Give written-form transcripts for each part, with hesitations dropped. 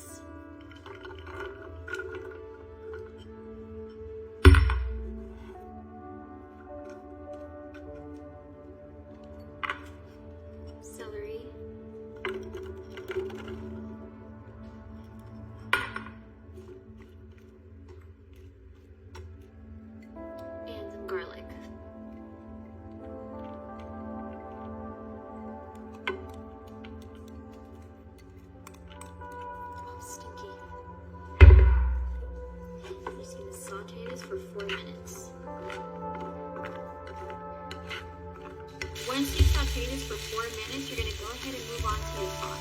minutes. Celery. And some garlic. Stinky. I'm just going to saute this for 4 minutes. Once you saute this for 4 minutes, you're going to go ahead and move on to your pot.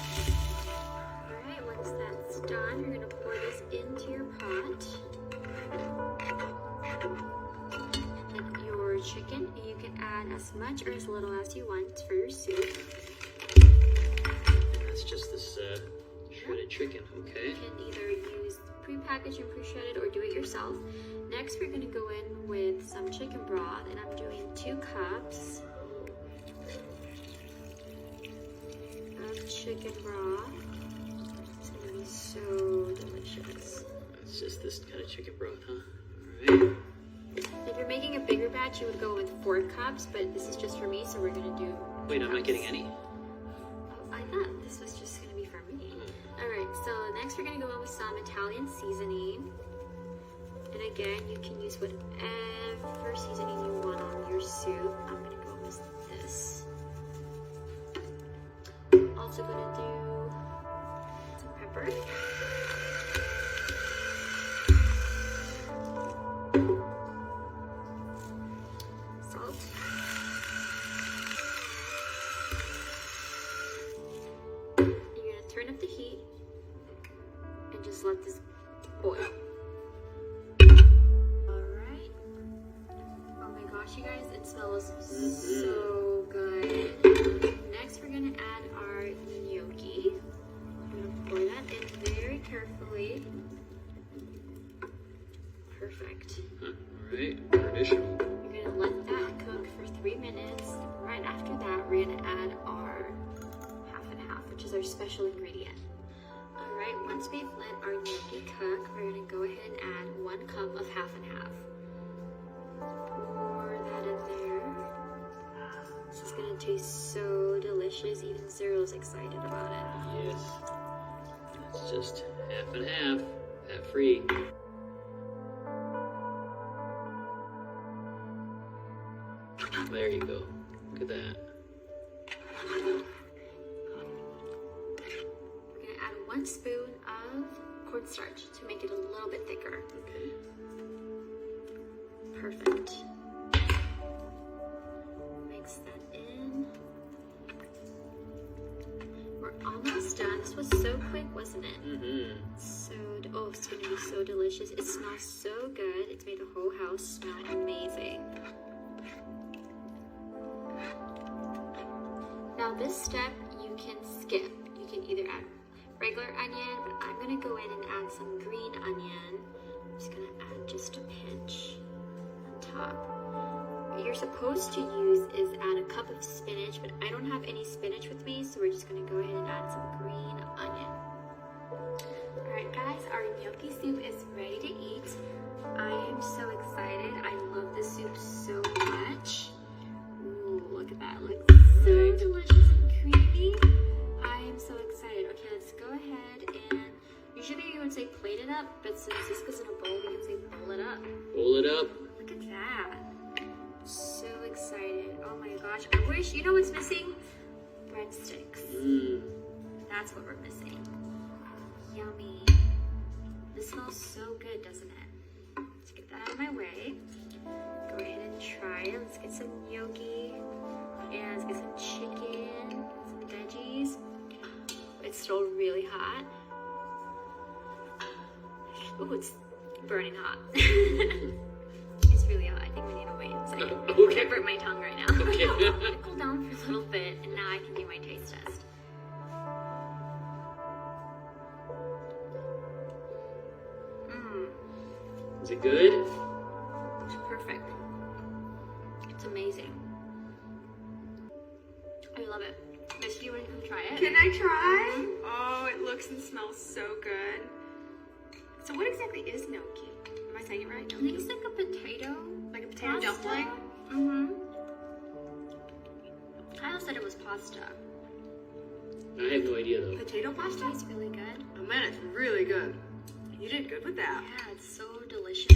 Alright, once that's done, you're going to pour this into your pot. And then your chicken, you can add as much or as little as you want for your soup. That's just this shredded chicken, okay? You can either use pre-packaged and pre-shredded or do it yourself. Next, we're going to go in with some chicken broth, and I'm doing 2 cups of chicken broth. It's going to be so delicious. It's just this kind of chicken broth, huh? Alright. If you're making a bigger batch, you would go with 4 cups, but this is just for me, so we're going to do Wait, I'm not getting any? Oh, I thought this was just going to be for me. Alright, so next we're going to go in with some Italian seasoning. And again, you can use whatever seasoning you want on your soup. I'm going to go with this. Also going to do some pepper. Salt. You're going to turn up the heat and just let this boil. Alright. Oh my gosh, you guys, it smells so good. Next, we're going to add our gnocchi. I'm going to pour that in very carefully. Perfect. Alright, traditional. You're going to let that cook for 3 minutes. Right after that, we're going to add our half and half, which is our special ingredient. Alright, once we've let our gnocchi cook, we're going to go ahead and add 1 cup of half and half. Pour that in there. This is going to taste so delicious. Even Cyril's excited about it. Yes. It's just half and half. Fat free. There you go. Look at that. We're going to add 1 spoon of cornstarch to make it a little bit thicker. Okay. Perfect. Mix that in. We're almost done. This was so quick, wasn't it? Mm-hmm. Oh, it's going to be so delicious. It smells so good. It's made the whole house smell amazing. Now this step you can skip. You can either add regular onion, but I'm going to go in and add some green onion. I'm just going to add just a pinch on top. What you're supposed to use is add a cup of spinach, but I don't have any spinach with me, so we're just going to go ahead and add some green onion. Alright guys, our gnocchi soup is ready to eat. I am so excited. I love this soup so much. Ooh, look at that. It looks so delicious and creamy. I am so excited. Okay, let's go ahead and usually you would say plate it up, but since this goes in a bowl, we can say bowl it up. Bowl it up. Look at that. So excited. Oh my gosh. I wish, you know what's missing? Breadsticks. Mmm. That's what we're missing. Yummy. This smells so good, doesn't it? Let's get that out of my way. Go ahead and try it. Let's get some gnocchi. And let's get some chicken, some veggies. It's still really hot. Ooh, it's burning hot. It's really hot. I think we need to wait a second. Okay. I burnt my tongue right now. Okay. I'm gonna cool down for a little bit, and now I can do my taste test. Is it good? It's perfect. It's amazing. I love it. Miss, do you want to come try it? Can I try? Oh, it looks and smells so good. So what exactly is gnocchi? Am I saying it right? I think it's like a potato. Like a potato pasta. dumpling? Mm-hmm. Kyle said it was pasta. I have no idea though. Potato pasta? It's really good. Oh man, it's really good. You did good with that. Yeah, it's so delicious.